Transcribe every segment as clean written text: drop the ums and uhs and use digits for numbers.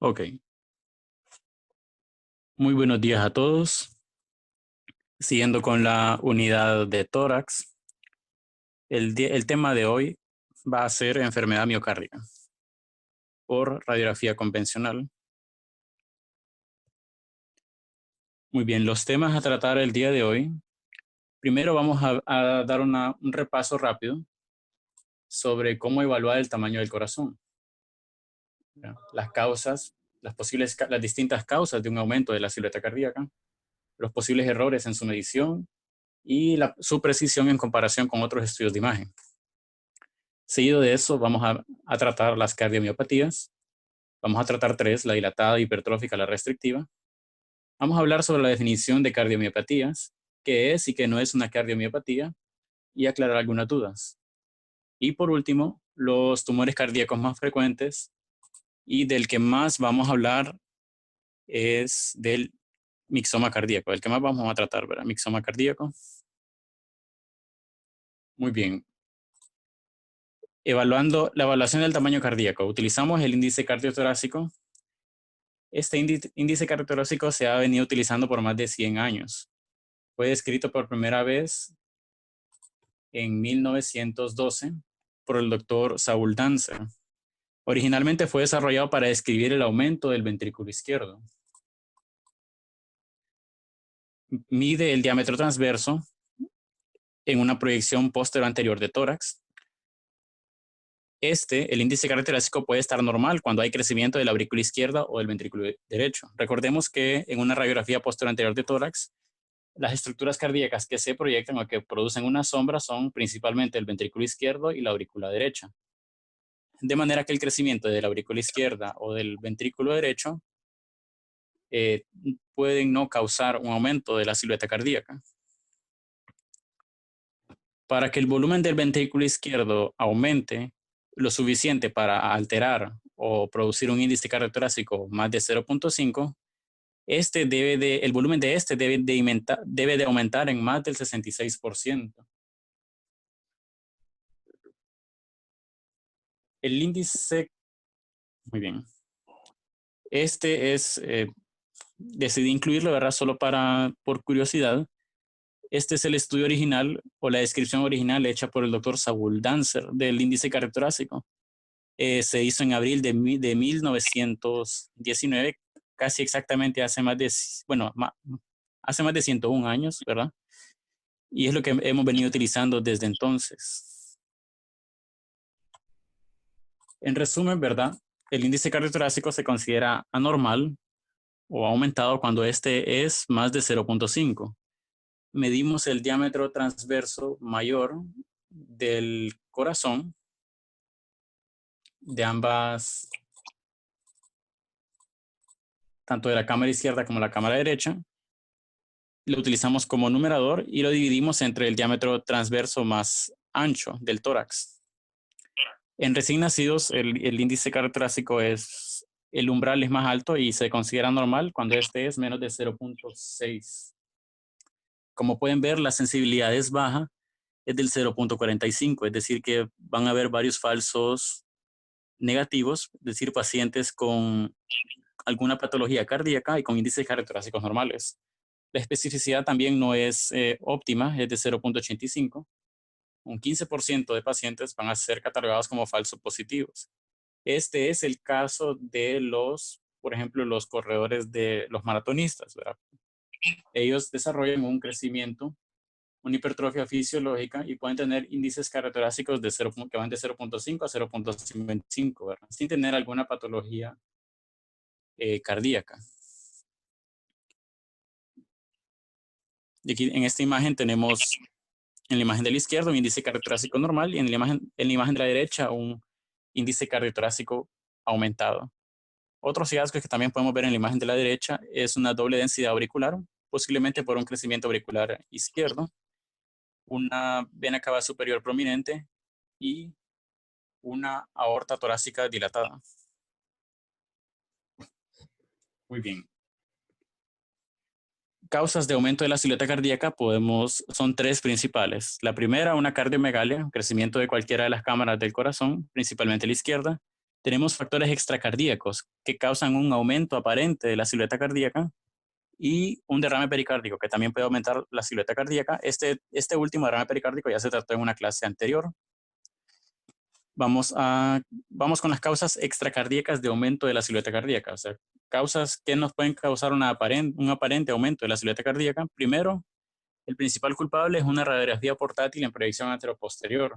Ok. Muy buenos días a todos. Siguiendo con la unidad de tórax, el tema de hoy va a ser enfermedad miocárdica por radiografía convencional. Muy bien, los temas a tratar el día de hoy. Primero vamos a dar un repaso rápido sobre cómo evaluar el tamaño del corazón. Las causas, las distintas causas de un aumento de la silueta cardíaca, los posibles errores en su medición y su precisión en comparación con otros estudios de imagen. Seguido de eso, vamos a tratar las cardiomiopatías. Vamos a tratar tres: la dilatada, hipertrófica, la restrictiva. Vamos a hablar sobre la definición de cardiomiopatías, qué es y qué no es una cardiomiopatía, y aclarar algunas dudas. Y por último, los tumores cardíacos más frecuentes, y del que más vamos a hablar es del mixoma cardíaco, el que más vamos a tratar, ¿verdad? Mixoma cardíaco. Muy bien. Evaluando la evaluación del tamaño cardíaco, utilizamos el índice cardiotorácico. Este índice cardiotorácico se ha venido utilizando por más de 100 años. Fue descrito por primera vez en 1912 por el doctor Saul Dancer. Originalmente fue desarrollado para describir el aumento del ventrículo izquierdo. Mide el diámetro transverso en una proyección posterior-anterior de tórax. El índice cardiotorácico puede estar normal cuando hay crecimiento de la aurícula izquierda o del ventrículo derecho. Recordemos que en una radiografía posterior-anterior de tórax, las estructuras cardíacas que se proyectan o que producen una sombra son principalmente el ventrículo izquierdo y la aurícula derecha. De manera que el crecimiento de la aurícula izquierda o del ventrículo derecho pueden no causar un aumento de la silueta cardíaca. Para que el volumen del ventrículo izquierdo aumente lo suficiente para alterar o producir un índice cardiotorácico más de 0.5, el volumen de debe de aumentar en más del 66%. El índice, muy bien. Decidí incluirlo, ¿verdad? Solo por curiosidad. Este es el estudio original o la descripción original hecha por el doctor Saul Dancer del índice cardiotorácico. Se hizo en abril de 1919, casi exactamente hace más de 101 años, ¿verdad? Y es lo que hemos venido utilizando desde entonces. En resumen, ¿verdad? El índice cardiotorácico se considera anormal o aumentado cuando este es más de 0.5. Medimos el diámetro transverso mayor del corazón de ambas, tanto de la cámara izquierda como la cámara derecha. Lo utilizamos como numerador y lo dividimos entre el diámetro transverso más ancho del tórax. En recién nacidos, el índice cardiotorácico el umbral es más alto y se considera normal cuando este es menos de 0.6. Como pueden ver, la sensibilidad es baja, es del 0.45, es decir que van a haber varios falsos negativos, es decir, pacientes con alguna patología cardíaca y con índices cardiotorácicos normales. La especificidad también no es óptima, es de 0.85. Un 15% de pacientes van a ser catalogados como falsos positivos. Este es el caso de por ejemplo, los corredores de los maratonistas, ¿verdad? Ellos desarrollan un crecimiento, una hipertrofia fisiológica y pueden tener índices cardiotorácicos que van de 0.5 a 0.55, ¿verdad? Sin tener alguna patología cardíaca. Y aquí en esta imagen tenemos, en la imagen de la izquierda, un índice cardiotorácico normal y en la imagen de la derecha un índice cardiotorácico aumentado. Otros hallazgos que también podemos ver en la imagen de la derecha es una doble densidad auricular, posiblemente por un crecimiento auricular izquierdo, una vena cava superior prominente y una aorta torácica dilatada. Muy bien. Causas de aumento de la silueta cardíaca son tres principales. La primera, una cardiomegalia, crecimiento de cualquiera de las cámaras del corazón, principalmente la izquierda. Tenemos factores extracardíacos que causan un aumento aparente de la silueta cardíaca y un derrame pericárdico que también puede aumentar la silueta cardíaca. Este último derrame pericárdico ya se trató en una clase anterior. Vamos con las causas extracardíacas de aumento de la silueta cardíaca, o sea, causas que nos pueden causar un aparente aumento de la silueta cardíaca. Primero, el principal culpable es una radiografía portátil en proyección anteroposterior,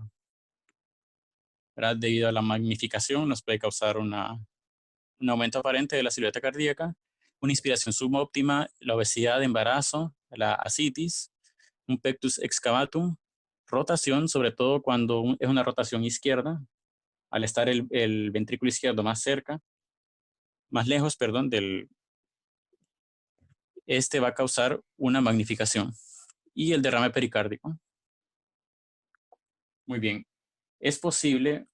¿verdad? Debido a la magnificación nos puede causar un aumento aparente de la silueta cardíaca, una inspiración subóptima, la obesidad, embarazo, la ascitis, un pectus excavatum, rotación, sobre todo cuando es una rotación izquierda, al estar el ventrículo izquierdo más lejos, perdón, este va a causar una magnificación. Y el derrame pericárdico. Muy bien. Es posible,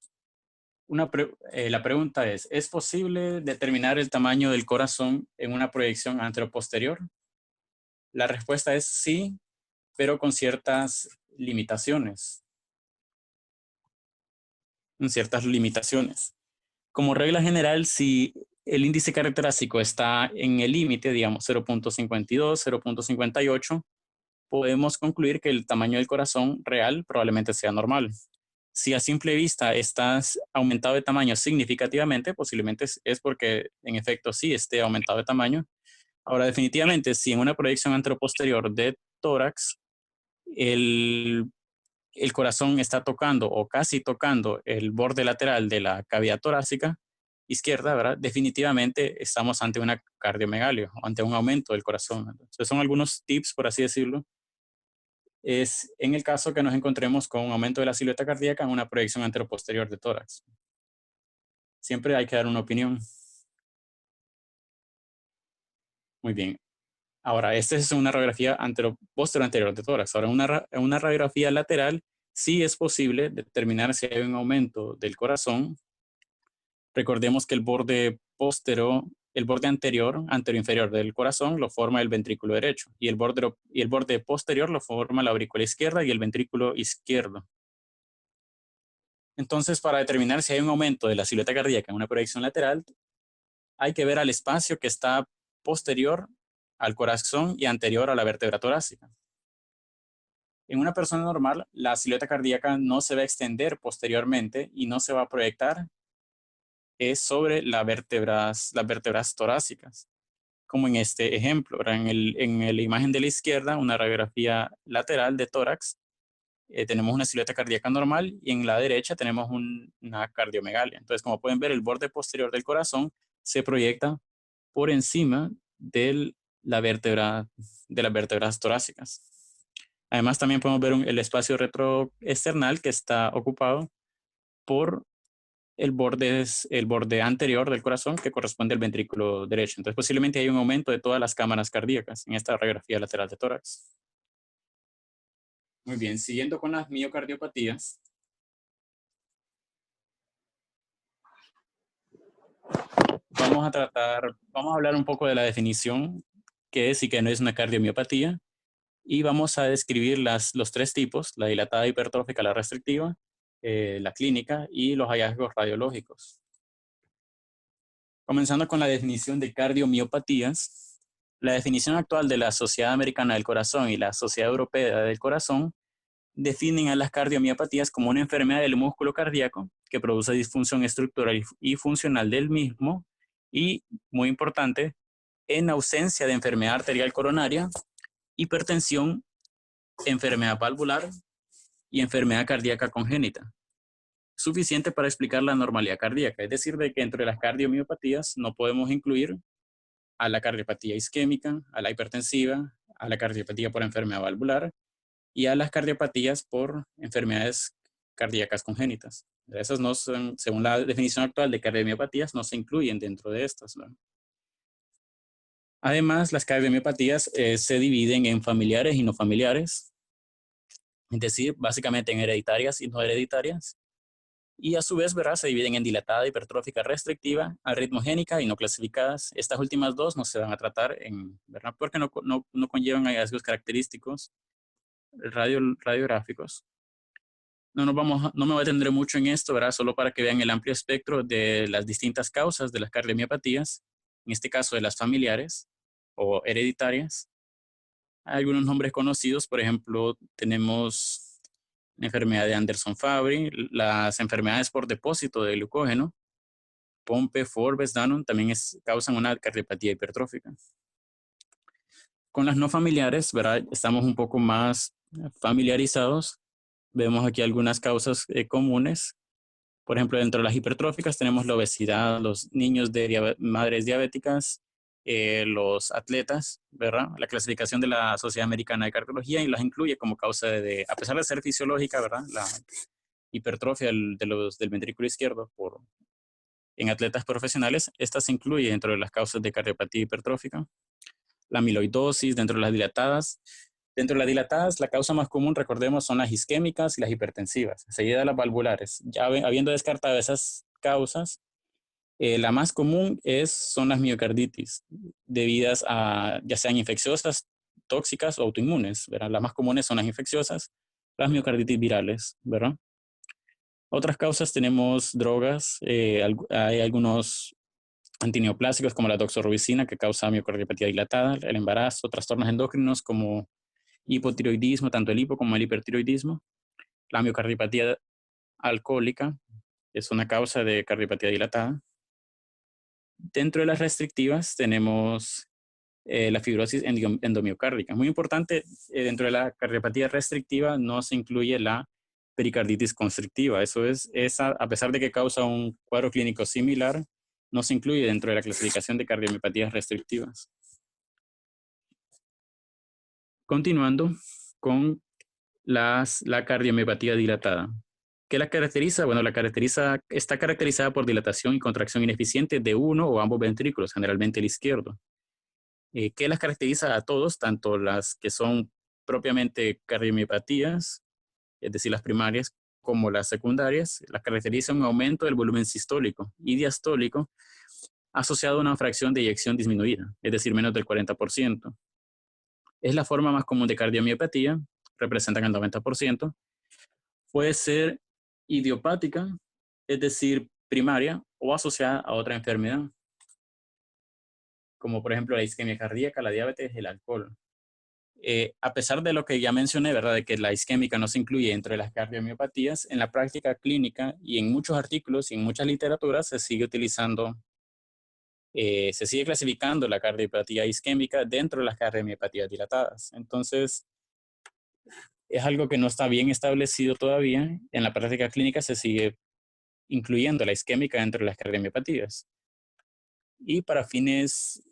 la pregunta ¿es posible determinar el tamaño del corazón en una proyección anteroposterior? La respuesta es sí, pero con ciertas limitaciones. Como regla general, si el índice característico está en el límite, digamos 0.52, 0.58, podemos concluir que el tamaño del corazón real probablemente sea normal. Si a simple vista estás aumentado de tamaño significativamente, posiblemente es porque en efecto sí esté aumentado de tamaño. Ahora, definitivamente, si en una proyección anteroposterior de tórax el, el corazón está tocando o casi tocando el borde lateral de la cavidad torácica izquierda, ¿verdad? Definitivamente estamos ante una cardiomegalia, ante un aumento del corazón. Entonces, son algunos tips, por así decirlo, es en el caso que nos encontremos con un aumento de la silueta cardíaca en una proyección anteroposterior de tórax. Siempre hay que dar una opinión. Muy bien. Ahora, esta es una radiografía posterior de tórax. Ahora, una radiografía lateral sí es posible determinar si hay un aumento del corazón. Recordemos que el borde anterior-inferior del corazón lo forma el ventrículo derecho y el borde posterior lo forma la aurícula izquierda y el ventrículo izquierdo. Entonces, para determinar si hay un aumento de la silueta cardíaca en una proyección lateral, hay que ver al espacio que está posterior al corazón y anterior a la vértebra torácica. En una persona normal, la silueta cardíaca no se va a extender posteriormente y no se va a proyectar sobre las vértebras torácicas, como en este ejemplo. En la imagen de la izquierda, una radiografía lateral de tórax, tenemos una silueta cardíaca normal y en la derecha tenemos una cardiomegalia. Entonces, como pueden ver, el borde posterior del corazón se proyecta por encima de de las vértebras torácicas. Además, también podemos ver el espacio retroesternal que está ocupado por el borde anterior del corazón que corresponde al ventrículo derecho. Entonces, posiblemente hay un aumento de todas las cámaras cardíacas en esta radiografía lateral de tórax. Muy bien, siguiendo con las miocardiopatías. Vamos a hablar un poco de la definición, qué es y qué no es una cardiomiopatía, y vamos a describir los tres tipos, la dilatada hipertrófica, la restrictiva, la clínica y los hallazgos radiológicos. Comenzando con la definición de cardiomiopatías, la definición actual de la Sociedad Americana del Corazón y la Sociedad Europea del Corazón definen a las cardiomiopatías como una enfermedad del músculo cardíaco que produce disfunción estructural y funcional del mismo y, muy importante, en ausencia de enfermedad arterial coronaria, hipertensión, enfermedad valvular y enfermedad cardíaca congénita. Suficiente para explicar la normalidad cardíaca, es decir, de que entre las cardiomiopatías no podemos incluir a la cardiopatía isquémica, a la hipertensiva, a la cardiopatía por enfermedad valvular y a las cardiopatías por enfermedades cardíacas congénitas. Esas no son, según la definición actual de cardiomiopatías, no se incluyen dentro de estas, ¿no? Además, las cardiomiopatías se dividen en familiares y no familiares, es decir, básicamente en hereditarias y no hereditarias. Y a su vez, ¿verdad? Se dividen en dilatada, hipertrófica, restrictiva, arritmogénica y no clasificadas. Estas últimas dos no se van a tratar ¿verdad? Porque no conllevan hallazgos característicos radiográficos. No me voy a atender mucho en esto, ¿verdad? Solo para que vean el amplio espectro de las distintas causas de las cardiomiopatías, en este caso de las familiares o hereditarias. Hay algunos nombres conocidos, por ejemplo, tenemos la enfermedad de Anderson-Fabry, las enfermedades por depósito de glucógeno, Pompe, Forbes, Danon, también causan una cardiopatía hipertrófica. Con las no familiares, ¿verdad? Estamos un poco más familiarizados. Vemos aquí algunas causas comunes. Por ejemplo, dentro de las hipertróficas tenemos la obesidad, los niños de madres diabéticas, los atletas, ¿verdad? La clasificación de la Sociedad Americana de Cardiología y las incluye como causa a pesar de ser fisiológica, ¿verdad? La hipertrofia del ventrículo izquierdo en atletas profesionales, esta se incluye dentro de las causas de cardiopatía hipertrófica. La amiloidosis dentro de las dilatadas. Dentro de las dilatadas, la causa más común, recordemos, son las isquémicas y las hipertensivas, seguida las valvulares. Ya habiendo descartado esas causas, la más común son las miocarditis, debidas a ya sean infecciosas, tóxicas o autoinmunes, ¿verdad? Las más comunes son las infecciosas, las miocarditis virales, ¿verdad? Otras causas tenemos drogas, hay algunos antineoplásicos como la doxorubicina que causa miocardiopatía dilatada, el embarazo, trastornos endocrinos como hipotiroidismo, tanto el hipo como el hipertiroidismo, la miocardiopatía alcohólica es una causa de cardiopatía dilatada. Dentro de las restrictivas tenemos la fibrosis endomiocárdica. Muy importante, dentro de la cardiopatía restrictiva no se incluye la pericarditis constrictiva. Eso es a pesar de que causa un cuadro clínico similar, no se incluye dentro de la clasificación de cardiomiopatías restrictivas. Continuando con la cardiomiopatía dilatada. ¿Qué la caracteriza? Bueno, está caracterizada por dilatación y contracción ineficiente de uno o ambos ventrículos, generalmente el izquierdo. ¿Qué las caracteriza a todos? Tanto las que son propiamente cardiomiopatías, es decir, las primarias, como las secundarias, las caracteriza un aumento del volumen sistólico y diastólico asociado a una fracción de eyección disminuida, es decir, menos del 40%. Es la forma más común de cardiomiopatía, representan el 90%. Puede ser idiopática, es decir, primaria o asociada a otra enfermedad, como por ejemplo la isquemia cardíaca, la diabetes, el alcohol. A pesar de lo que ya mencioné, ¿verdad? De que la isquémica no se incluye dentro de las cardiomiopatías, en la práctica clínica y en muchos artículos y en muchas literaturas se sigue utilizando, se sigue clasificando la cardiopatía isquémica dentro de las cardiomiopatías dilatadas. Entonces, es algo que no está bien establecido todavía. En la práctica clínica se sigue incluyendo la isquémica dentro de las cardiomiopatías. Y para fines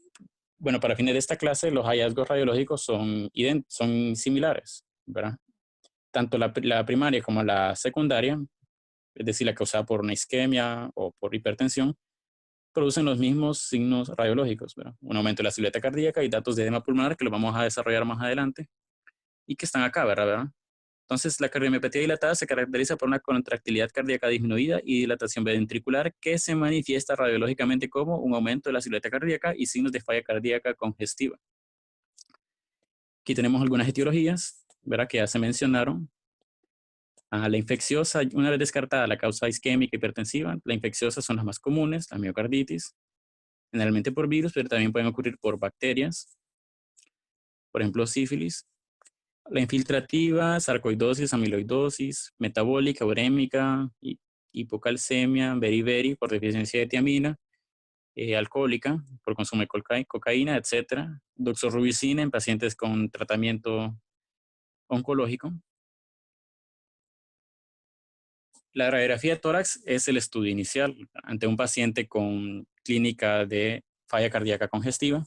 de esta clase, los hallazgos radiológicos son similares, ¿verdad? Tanto la primaria como la secundaria, es decir, la causada por una isquemia o por hipertensión, producen los mismos signos radiológicos, ¿verdad? Un aumento de la silueta cardíaca y datos de edema pulmonar que lo vamos a desarrollar más adelante y que están acá, ¿verdad? Entonces, la cardiomiopatía dilatada se caracteriza por una contractilidad cardíaca disminuida y dilatación ventricular que se manifiesta radiológicamente como un aumento de la silueta cardíaca y signos de falla cardíaca congestiva. Aquí tenemos algunas etiologías, ¿verdad? Que ya se mencionaron. La infecciosa, una vez descartada la causa isquémica hipertensiva, la infecciosa son las más comunes, la miocarditis, generalmente por virus, pero también pueden ocurrir por bacterias, por ejemplo, sífilis. La infiltrativa, sarcoidosis, amiloidosis, metabólica, urémica, hipocalcemia, beriberi por deficiencia de tiamina, alcohólica por consumo de cocaína, etc. Doxorubicina en pacientes con tratamiento oncológico. La radiografía de tórax es el estudio inicial ante un paciente con clínica de falla cardíaca congestiva.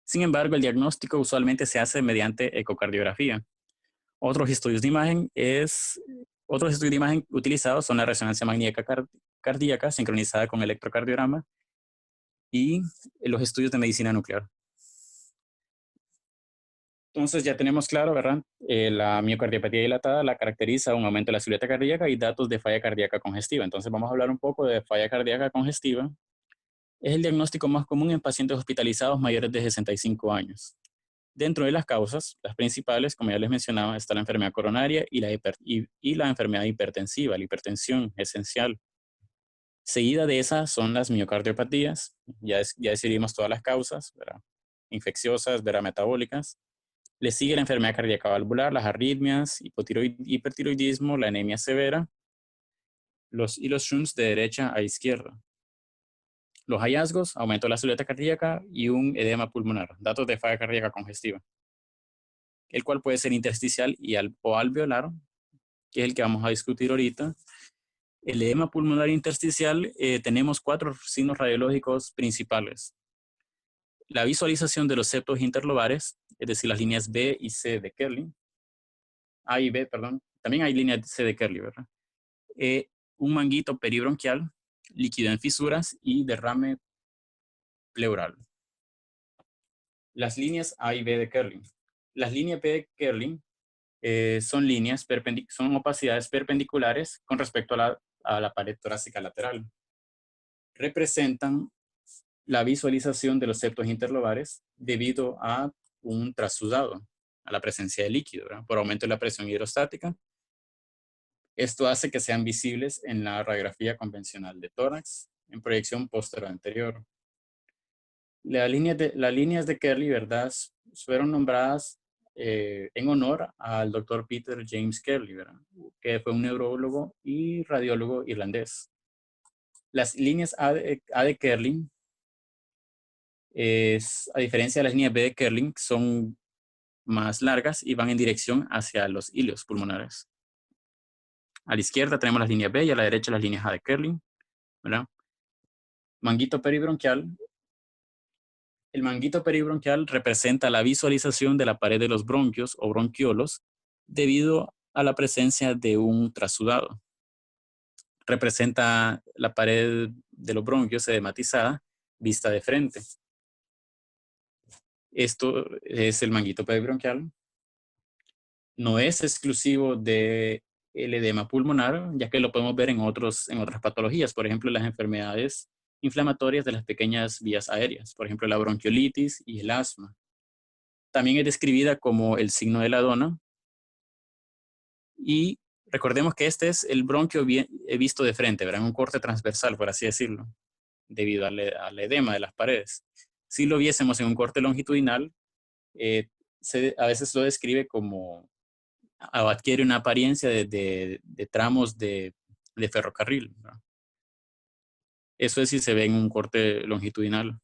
Sin embargo, el diagnóstico usualmente se hace mediante ecocardiografía. Otros estudios de imagen utilizados son la resonancia magnética cardíaca sincronizada con electrocardiograma y los estudios de medicina nuclear. Entonces ya tenemos claro, ¿verdad? La miocardiopatía dilatada la caracteriza un aumento de la silueta cardíaca y datos de falla cardíaca congestiva. Entonces vamos a hablar un poco de falla cardíaca congestiva. Es el diagnóstico más común en pacientes hospitalizados mayores de 65 años. Dentro de las causas, las principales, como ya les mencionaba, está la enfermedad coronaria y la enfermedad hipertensiva, la hipertensión esencial. Seguida de esas son las miocardiopatías, ya decidimos todas las causas, ¿verdad? Infecciosas, ¿verdad? Metabólicas. Le sigue la enfermedad cardíaca valvular, las arritmias, hipertiroidismo, la anemia severa, los shunts de derecha a izquierda. Los hallazgos, aumento de la silueta cardíaca y un edema pulmonar, datos de falla cardíaca congestiva, el cual puede ser intersticial o alveolar, que es el que vamos a discutir ahorita. El edema pulmonar intersticial, tenemos 4 signos radiológicos principales. La visualización de los septos interlobares, es decir, las líneas B y C de Kerley. A y B, perdón. También hay línea C de Kerley, ¿verdad? Un manguito peribronquial, líquido en fisuras y derrame pleural. Las líneas A y B de Kerley. Las líneas B de Kerley son opacidades perpendiculares con respecto a la pared torácica lateral. Representan la visualización de los septos interlobares debido a un trasudado, a la presencia de líquido, ¿verdad? Por aumento de la presión hidrostática. Esto hace que sean visibles en la radiografía convencional de tórax en proyección posterior anterior. Las líneas de Kerley, ¿verdad? Fueron nombradas en honor al doctor Peter James Kerley, ¿verdad? Que fue un neurólogo y radiólogo irlandés. Las líneas A de Kerley, a diferencia de las líneas B de Kerley, son más largas y van en dirección hacia los hilios pulmonares. A la izquierda tenemos las líneas B y a la derecha las líneas A de Kerley, ¿verdad? Manguito peribronquial. El manguito peribronquial representa la visualización de la pared de los bronquios o bronquiolos debido a la presencia de un trasudado. Representa la pared de los bronquios edematizada vista de frente. Esto es el manguito peribronquial. No es exclusivo del edema pulmonar, ya que lo podemos ver en otras patologías, por ejemplo, las enfermedades inflamatorias de las pequeñas vías aéreas, por ejemplo, la bronquiolitis y el asma. También es describida como el signo de la dona. Y recordemos que este es el bronquio visto de frente, ¿verdad? Un corte transversal, por así decirlo, debido al edema de las paredes. Si lo viésemos en un corte longitudinal, a veces lo describe como, adquiere una apariencia de tramos de ferrocarril, ¿verdad? Eso es si se ve en un corte longitudinal.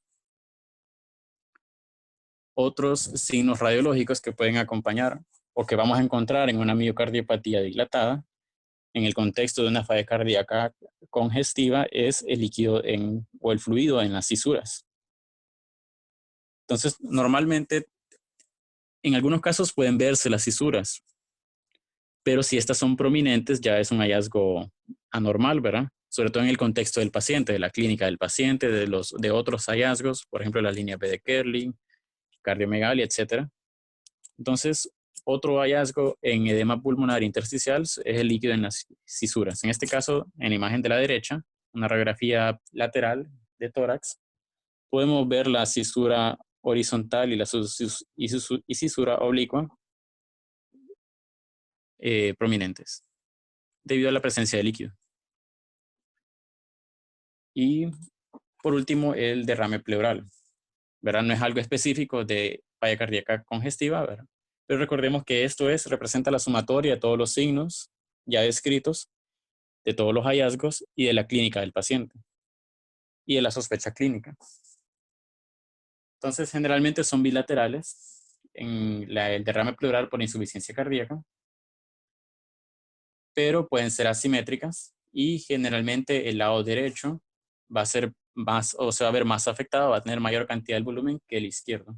Otros signos radiológicos que pueden acompañar o que vamos a encontrar en una miocardiopatía dilatada en el contexto de una falla cardíaca congestiva es el líquido o el fluido en las cisuras. Entonces, normalmente, en algunos casos pueden verse las cisuras, pero si estas son prominentes ya es un hallazgo anormal, ¿verdad? Sobre todo en el contexto del paciente, de la clínica del paciente, de otros hallazgos, por ejemplo, la línea B de Kerley, cardiomegalia, etc. Entonces, otro hallazgo en edema pulmonar intersticial es el líquido en las cisuras. En este caso, en la imagen de la derecha, una radiografía lateral de tórax, podemos ver la cisura horizontal y cisura oblicua prominentes, debido a la presencia de líquido. Y por último, el derrame pleural, ¿verdad? No es algo específico de falla cardíaca congestiva, ¿verdad? Pero recordemos que representa la sumatoria de todos los signos ya descritos, de todos los hallazgos y de la clínica del paciente y de la sospecha clínica. Entonces, generalmente son bilaterales en el derrame pleural por insuficiencia cardíaca, pero pueden ser asimétricas y generalmente el lado derecho va a ser más, o se va a ver más afectado, va a tener mayor cantidad de volumen que el izquierdo.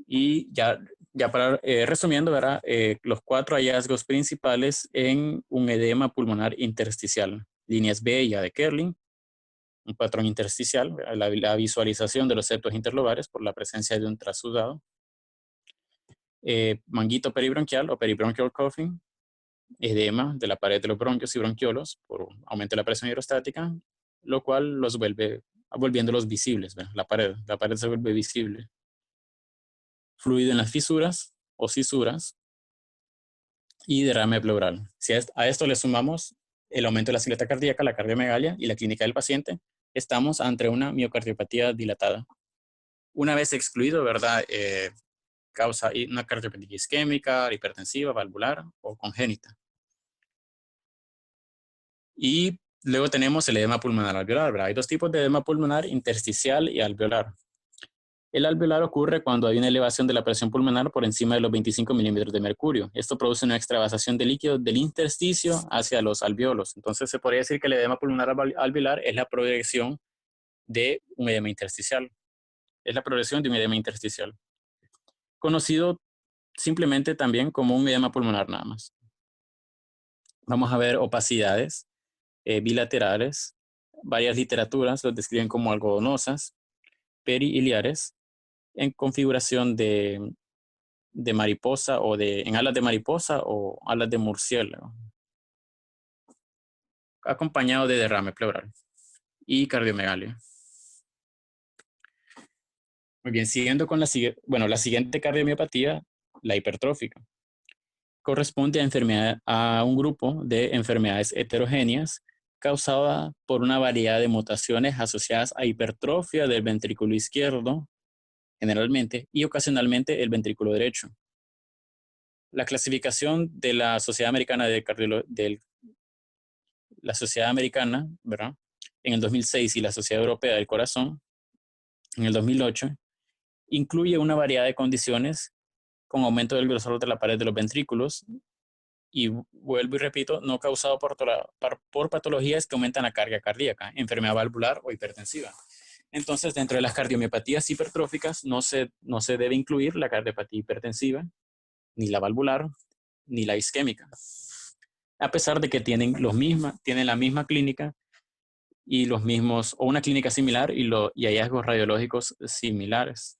Y ya para resumiendo, ¿verdad? Los 4 hallazgos principales en un edema pulmonar intersticial. Líneas B y A de Kerley, un patrón intersticial, la visualización de los septos interlobares por la presencia de un trasudado. Manguito peribronquial o peribronchial coughing, edema de la pared de los bronquios y bronquiolos por aumento de la presión hidrostática, lo cual los vuelve volviéndolos visibles. ¿Verdad? La pared se vuelve visible. Fluido en las fisuras o cisuras y derrame pleural. Si a esto le sumamos el aumento de la silueta cardíaca, la cardiomegalia y la clínica del paciente, estamos ante una miocardiopatía dilatada. Una vez excluido, ¿verdad? Causa una cardiopatía isquémica, hipertensiva, valvular o congénita. Y luego tenemos el edema pulmonar alveolar, ¿verdad? Hay dos tipos de edema pulmonar, intersticial y alveolar. El alveolar ocurre cuando hay una elevación de la presión pulmonar por encima de los 25 milímetros de mercurio. Esto produce una extravasación de líquido del intersticio hacia los alveolos. Entonces se podría decir que el edema pulmonar alveolar es la progresión de un edema intersticial. Es la progresión de un edema intersticial. Conocido simplemente también como un edema pulmonar nada más. Vamos a ver opacidades bilaterales. Varias literaturas los describen como algodonosas, perihiliares, en configuración de mariposa o en alas de mariposa o alas de murciélago, acompañado de derrame pleural y cardiomegalia. Muy bien, siguiendo con la siguiente cardiomiopatía, la hipertrófica. Corresponde a un grupo de enfermedades heterogéneas causada por una variedad de mutaciones asociadas a hipertrofia del ventrículo izquierdo, generalmente, y ocasionalmente el ventrículo derecho. La clasificación de la Sociedad Americana la Sociedad Americana, ¿verdad? En el 2006 y la Sociedad Europea del Corazón en el 2008 incluye una variedad de condiciones con aumento del grosor de la pared de los ventrículos y vuelvo y repito, no causado por patologías que aumentan la carga cardíaca, enfermedad valvular o hipertensiva. Entonces, dentro de las cardiomiopatías hipertróficas no se debe incluir la cardiopatía hipertensiva, ni la valvular, ni la isquémica, a pesar de que tienen la misma clínica y los mismos, o una clínica similar y hallazgos radiológicos similares,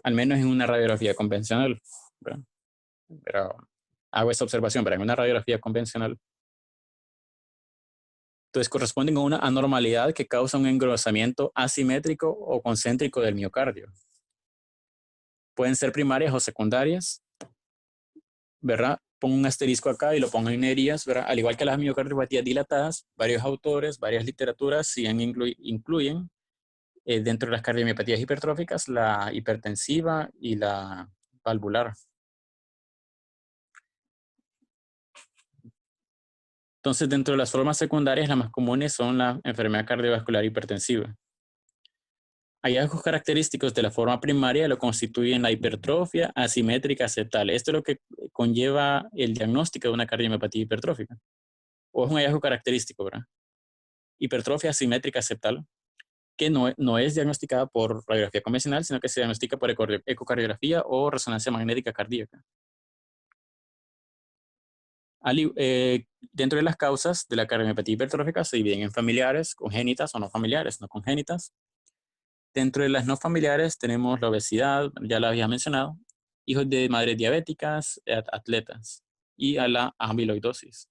al menos en una radiografía convencional, ¿verdad? Pero hago esa observación, pero en una radiografía convencional. Entonces corresponden a una anormalidad que causa un engrosamiento asimétrico o concéntrico del miocardio. Pueden ser primarias o secundarias, ¿verdad? Pongo un asterisco acá y lo pongo en negrилlas, ¿verdad? Al igual que las miocardiopatías dilatadas, varios autores, varias literaturas incluyen dentro de las cardiomiopatías hipertróficas la hipertensiva y la valvular. Entonces, dentro de las formas secundarias, las más comunes son la enfermedad cardiovascular hipertensiva. Hallazgos característicos de la forma primaria lo constituyen la hipertrofia asimétrica septal. Esto es lo que conlleva el diagnóstico de una cardiomiopatía hipertrófica. O es un hallazgo característico, ¿verdad? Hipertrofia asimétrica septal, que no es diagnosticada por radiografía convencional, sino que se diagnostica por ecocardiografía o resonancia magnética cardíaca. Dentro de las causas de la cardiomiopatía hipertrófica se dividen en familiares, congénitas o no familiares, no congénitas. Dentro de las no familiares tenemos la obesidad, ya la había mencionado, hijos de madres diabéticas, atletas y a la amiloidosis.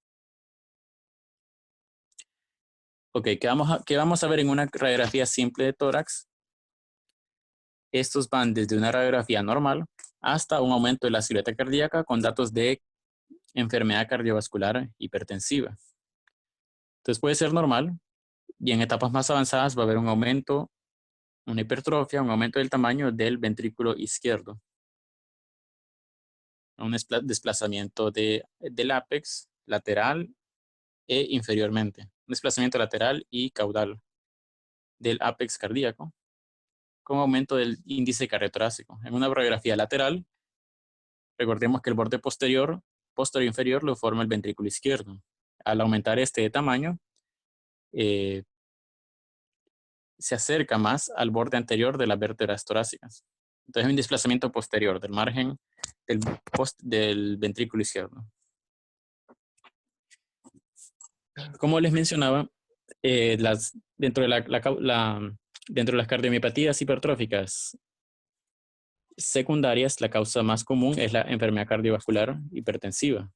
Ok, ¿qué vamos a ver en una radiografía simple de tórax? Estos van desde una radiografía normal hasta un aumento de la silueta cardíaca con datos de enfermedad cardiovascular hipertensiva. Entonces puede ser normal y en etapas más avanzadas va a haber un aumento, una hipertrofia, un aumento del tamaño del ventrículo izquierdo. Un desplazamiento del ápex lateral e inferiormente. Un desplazamiento lateral y caudal del ápex cardíaco con aumento del índice cardiotorácico. En una radiografía lateral, recordemos que el borde posterior inferior lo forma el ventrículo izquierdo. Al aumentar este de tamaño, se acerca más al borde anterior de las vértebras torácicas. Entonces hay un desplazamiento posterior del margen del ventrículo izquierdo. Como les mencionaba, dentro de las cardiomiopatías hipertróficas secundarias, la causa más común es la enfermedad cardiovascular hipertensiva.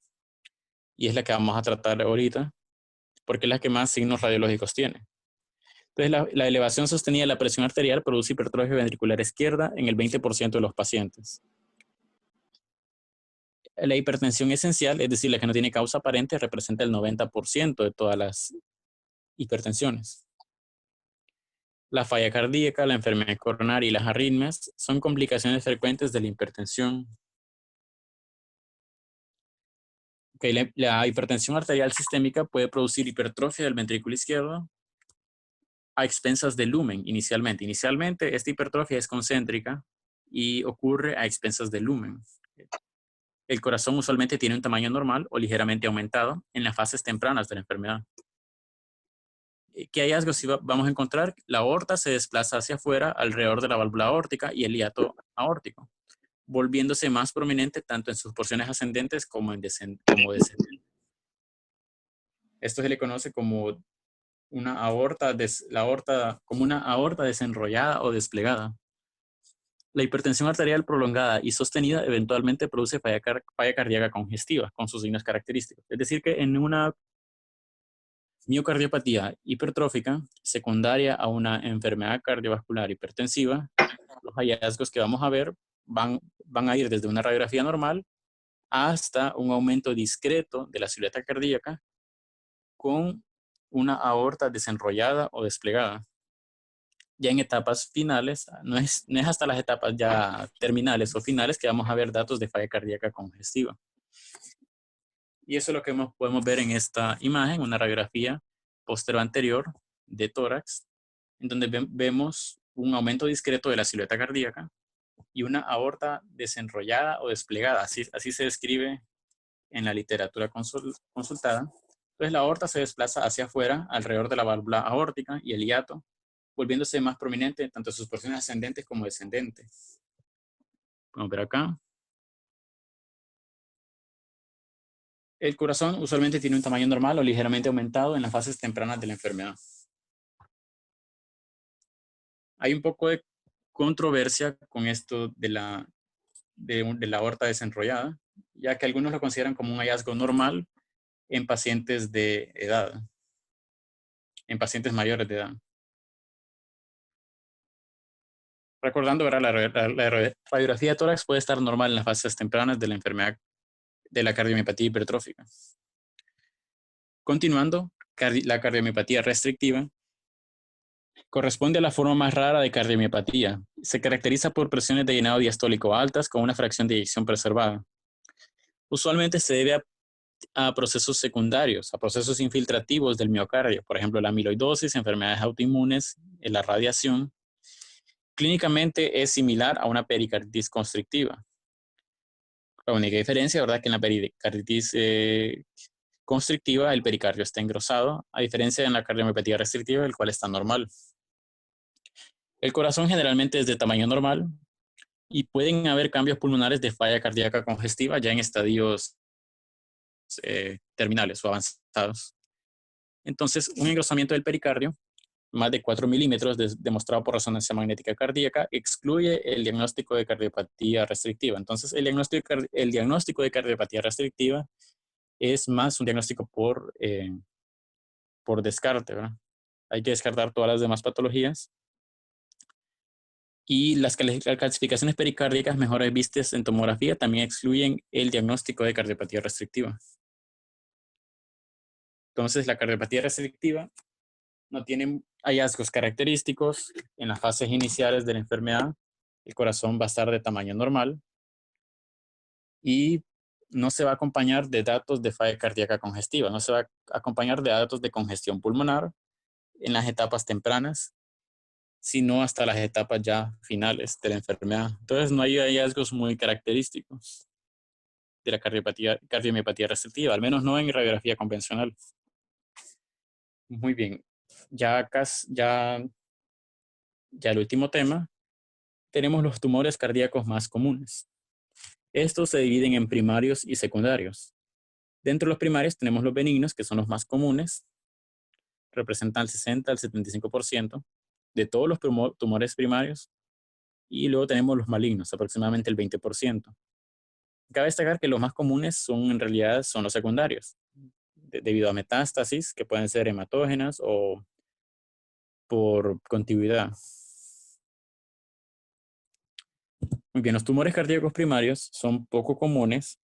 Y es la que vamos a tratar ahorita. porque es la que más signos radiológicos tiene. Entonces, la elevación sostenida de la presión arterial produce hipertrofia ventricular izquierda en el 20% de los pacientes. La hipertensión esencial, es decir, la que no tiene causa aparente, representa el 90% de todas las hipertensiones. La falla cardíaca, la enfermedad coronaria y las arritmias son complicaciones frecuentes de la hipertensión. Okay, la hipertensión arterial sistémica puede producir hipertrofia del ventrículo izquierdo a expensas del lumen inicialmente. Inicialmente, esta hipertrofia es concéntrica y ocurre a expensas del lumen. El corazón usualmente tiene un tamaño normal o ligeramente aumentado en las fases tempranas de la enfermedad. ¿Qué hallazgos vamos a encontrar? La aorta se desplaza hacia afuera alrededor de la válvula aórtica y el hiato aórtico, volviéndose más prominente tanto en sus porciones ascendentes como descendentes. Esto se le conoce como una aorta, como una aorta desenrollada o desplegada. La hipertensión arterial prolongada y sostenida eventualmente produce falla cardíaca congestiva con sus signos característicos. Es decir, que en una miocardiopatía hipertrófica secundaria a una enfermedad cardiovascular hipertensiva, los hallazgos que vamos a ver van a ir desde una radiografía normal hasta un aumento discreto de la silueta cardíaca con una aorta desenrollada o desplegada. Ya en etapas finales, no es hasta las etapas ya terminales o finales que vamos a ver datos de falla cardíaca congestiva. Y eso es lo que podemos ver en esta imagen, una radiografía posterior anterior de tórax, en donde vemos un aumento discreto de la silueta cardíaca y una aorta desenrollada o desplegada. Así se describe en la literatura consultada. Entonces la aorta se desplaza hacia afuera alrededor de la válvula aórtica y el hiato, volviéndose más prominente tanto en sus porciones ascendentes como descendentes. Podemos ver acá. El corazón usualmente tiene un tamaño normal o ligeramente aumentado en las fases tempranas de la enfermedad. Hay un poco de controversia con esto de la aorta desenrollada, ya que algunos lo consideran como un hallazgo normal en pacientes de edad, en pacientes mayores de edad. Recordando, ¿verdad? La radiografía de tórax puede estar normal en las fases tempranas de la enfermedad de la cardiomiopatía hipertrófica. Continuando, la cardiomiopatía restrictiva corresponde a la forma más rara de cardiomiopatía. Se caracteriza por presiones de llenado diastólico altas con una fracción de eyección preservada. Usualmente se debe a procesos secundarios, a procesos infiltrativos del miocardio, por ejemplo, la amiloidosis, enfermedades autoinmunes, la radiación. Clínicamente es similar a una pericarditis constrictiva. La única diferencia, ¿verdad?, que en la pericarditis constrictiva el pericardio está engrosado, a diferencia de la cardiomiopatía restrictiva, el cual está normal. El corazón generalmente es de tamaño normal y pueden haber cambios pulmonares de falla cardíaca congestiva ya en estadios terminales o avanzados. Entonces, un engrosamiento del pericardio, más de 4 milímetros, demostrado por resonancia magnética cardíaca, excluye el diagnóstico de cardiopatía restrictiva. Entonces, el diagnóstico de cardiopatía restrictiva es más un diagnóstico por descarte, ¿verdad? Hay que descartar todas las demás patologías. Y las calcificaciones pericárdicas mejores vistas en tomografía también excluyen el diagnóstico de cardiopatía restrictiva. Entonces, la cardiopatía restrictiva no tiene hallazgos característicos en las fases iniciales de la enfermedad. El corazón va a estar de tamaño normal y no se va a acompañar de datos de falla cardíaca congestiva, no se va a acompañar de datos de congestión pulmonar en las etapas tempranas, sino hasta las etapas ya finales de la enfermedad. Entonces no hay hallazgos muy característicos de la cardiomiopatía restrictiva, al menos no en radiografía convencional. Muy bien, ya el último tema, tenemos los tumores cardíacos más comunes. Estos se dividen en primarios y secundarios. Dentro de los primarios tenemos los benignos, que son los más comunes, representan el 60 al 75% de todos los tumores primarios, y luego tenemos los malignos, aproximadamente el 20%. Cabe destacar que los más comunes en realidad son los secundarios. debido a metástasis, que pueden ser hematógenas o por contigüidad. Muy bien, los tumores cardíacos primarios son poco comunes,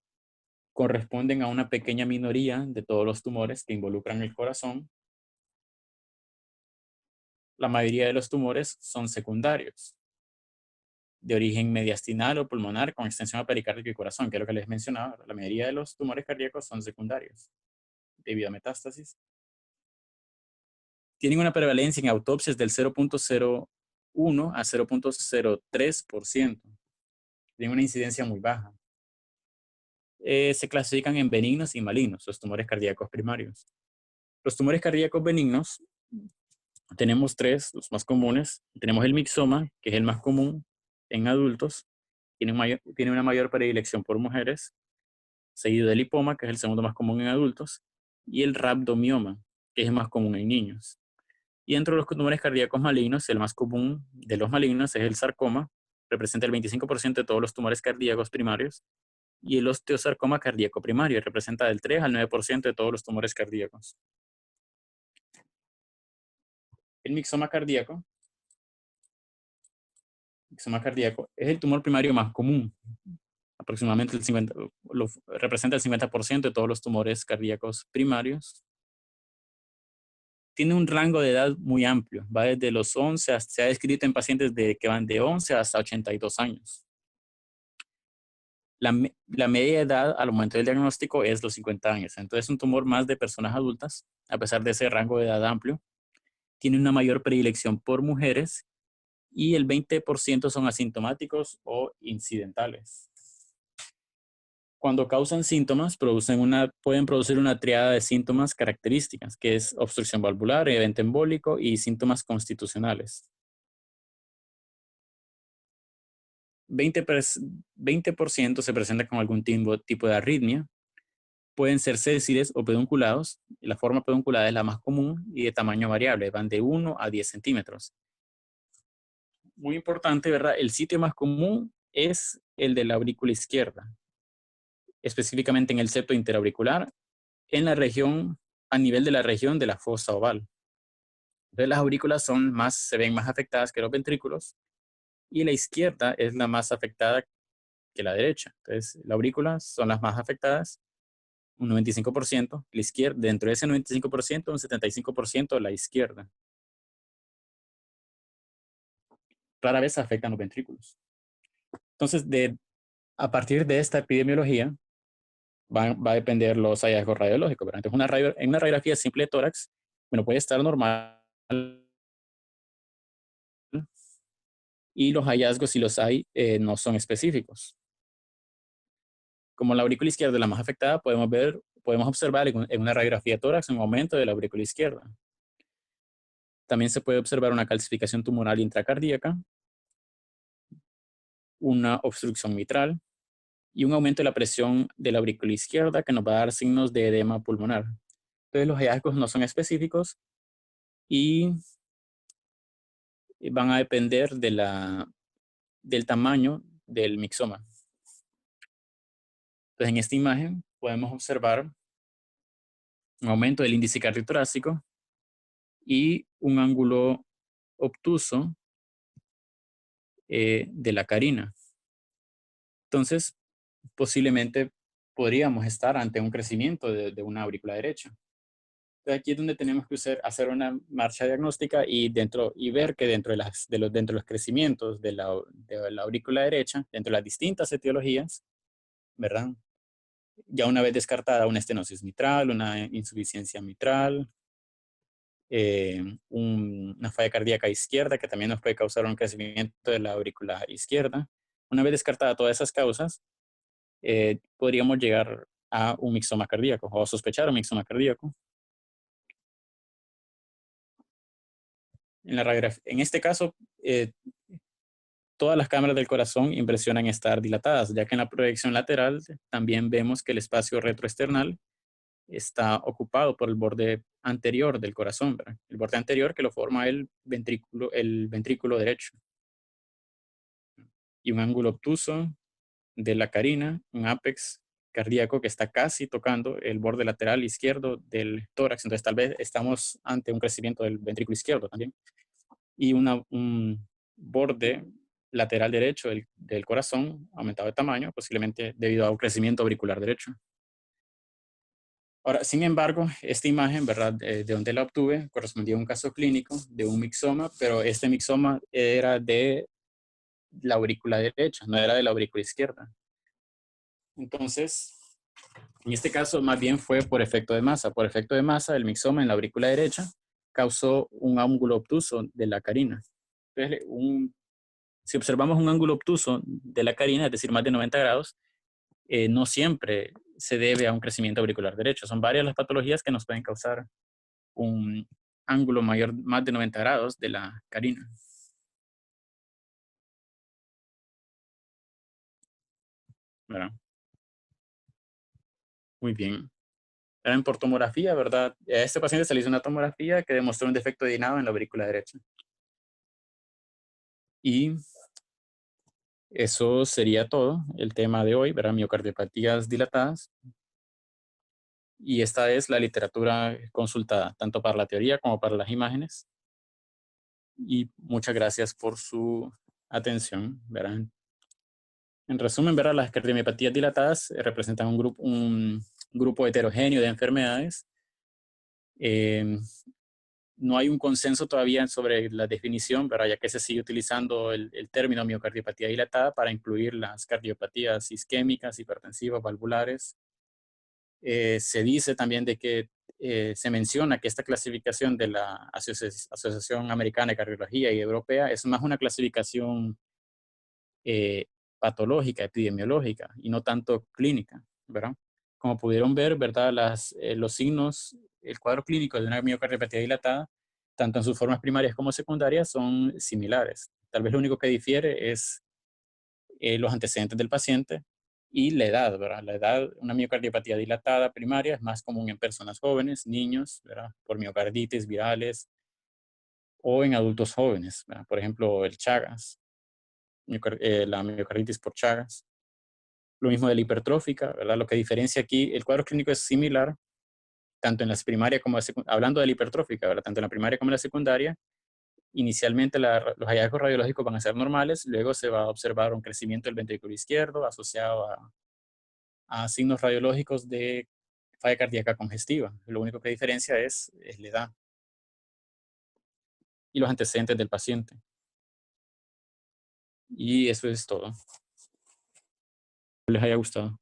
corresponden a una pequeña minoría de todos los tumores que involucran el corazón. La mayoría de los tumores son secundarios, de origen mediastinal o pulmonar con extensión a pericárdico y corazón, que es lo que les mencionaba. La mayoría de los tumores cardíacos son secundarios, debido a metástasis. Tienen una prevalencia en autopsias del 0.01 a 0.03%. Tienen una incidencia muy baja. Se clasifican en benignos y malignos, los tumores cardíacos primarios. Los tumores cardíacos benignos, tenemos tres, los más comunes. Tenemos el mixoma, que es el más común en adultos. Tiene una mayor predilección por mujeres, seguido del lipoma, que es el segundo más común en adultos, y el rhabdomioma, que es más común en niños. Y dentro de los tumores cardíacos malignos, el más común de los malignos es el sarcoma, representa el 25% de todos los tumores cardíacos primarios, y el osteosarcoma cardíaco primario representa del 3 al 9% de todos los tumores cardíacos. El mixoma cardíaco es el tumor primario más común. Aproximadamente representa el 50% de todos los tumores cardíacos primarios. Tiene un rango de edad muy amplio, va desde los 11 hasta, se ha descrito en pacientes que van de 11 hasta 82 años. La media edad al momento del diagnóstico es los 50 años, entonces es un tumor más de personas adultas, a pesar de ese rango de edad amplio. Tiene una mayor predilección por mujeres y el 20% son asintomáticos o incidentales. Cuando causan síntomas, pueden producir una triada de síntomas características, que es obstrucción valvular, evento embólico y síntomas constitucionales. 20% se presenta con algún tipo de arritmia. Pueden ser sésiles o pedunculados. La forma pedunculada es la más común y de tamaño variable, van de 1 a 10 centímetros. Muy importante, ¿verdad? El sitio más común es el de la aurícula izquierda, específicamente en el septo interauricular, en la región, a nivel de la región de la fosa oval. Entonces las aurículas se ven más afectadas que los ventrículos y la izquierda es la más afectada que la derecha. Entonces las aurículas son las más afectadas, un 95%, la izquierda, dentro de ese 95%, un 75% la izquierda. Rara vez afectan los ventrículos. Entonces, a partir de esta epidemiología, va a depender los hallazgos radiológicos. ¿Verdad? Entonces, en una radiografía simple de tórax, bueno, puede estar normal y los hallazgos, si los hay, no son específicos. Como la aurícula izquierda es la más afectada, podemos observar en una radiografía de tórax un aumento de la aurícula izquierda. También se puede observar una calcificación tumoral intracardíaca, una obstrucción mitral y un aumento de la presión de la aurícula izquierda que nos va a dar signos de edema pulmonar. Entonces los hallazgos no son específicos y van a depender del tamaño del mixoma. Entonces en esta imagen podemos observar un aumento del índice cardiotorácico y un ángulo obtuso de la carina. Entonces, posiblemente podríamos estar ante un crecimiento de una aurícula derecha. Entonces, aquí es donde tenemos que hacer una marcha diagnóstica y ver que dentro de los crecimientos de la aurícula derecha, dentro de las distintas etiologías, ¿verdad? Ya una vez descartada una estenosis mitral, una insuficiencia mitral, una falla cardíaca izquierda que también nos puede causar un crecimiento de la aurícula izquierda. Una vez descartada todas esas causas, podríamos llegar a un mixoma cardíaco o sospechar un mixoma cardíaco. En este caso, todas las cámaras del corazón impresionan estar dilatadas, ya que en la proyección lateral también vemos que el espacio retroesternal está ocupado por el borde anterior del corazón, ¿verdad? El borde anterior que lo forma el ventrículo derecho. Y un ángulo obtuso de la carina, un ápex cardíaco que está casi tocando el borde lateral izquierdo del tórax. Entonces, tal vez estamos ante un crecimiento del ventrículo izquierdo también. Y un borde lateral derecho del corazón aumentado de tamaño, posiblemente debido a un crecimiento auricular derecho. Ahora, sin embargo, esta imagen, ¿verdad? De donde la obtuve, correspondía a un caso clínico de un mixoma, pero este mixoma era de la aurícula derecha, no era de la aurícula izquierda. Entonces, en este caso, más bien fue por efecto de masa. Por efecto de masa, el mixoma en la aurícula derecha causó un ángulo obtuso de la carina. Entonces, si observamos un ángulo obtuso de la carina, es decir, más de 90 grados, no siempre se debe a un crecimiento auricular derecho. Son varias las patologías que nos pueden causar un ángulo mayor, más de 90 grados de la carina. ¿Verdad? Muy bien. Eran por tomografía, ¿verdad? A este paciente se le hizo una tomografía que demostró un defecto de llenado en la aurícula derecha. Y eso sería todo, el tema de hoy, ¿verdad? Miocardiopatías dilatadas. Y esta es la literatura consultada, tanto para la teoría como para las imágenes. Y muchas gracias por su atención, ¿verdad? En resumen, ¿verdad? Las cardiomiopatías dilatadas representan un grupo heterogéneo de enfermedades. Eh, no hay un consenso todavía sobre la definición, ¿verdad? Ya que se sigue utilizando el término miocardiopatía dilatada para incluir las cardiopatías isquémicas, hipertensivas, valvulares. Se dice también de que se menciona que esta clasificación de la Asociación Americana de Cardiología y Europea es más una clasificación eh, patológica, epidemiológica y no tanto clínica, ¿verdad? Como pudieron ver, ¿verdad? Los signos, el cuadro clínico de una miocardiopatía dilatada, tanto en sus formas primarias como secundarias, son similares. Tal vez lo único que difiere es los antecedentes del paciente y la edad, ¿verdad? La edad, una miocardiopatía dilatada primaria es más común en personas jóvenes, niños, ¿verdad? Por miocarditis virales o en adultos jóvenes, ¿verdad? Por ejemplo, el Chagas, la miocarditis por Chagas. Lo mismo de la hipertrófica, ¿verdad? Lo que diferencia aquí, el cuadro clínico es similar, tanto en la primaria como en la secundaria, hablando de la hipertrófica, ¿verdad? Tanto en la primaria como en la secundaria. Inicialmente los hallazgos radiológicos van a ser normales, luego se va a observar un crecimiento del ventrículo izquierdo asociado a signos radiológicos de falla cardíaca congestiva. Lo único que diferencia es la edad y los antecedentes del paciente. Y eso es todo. Les haya gustado.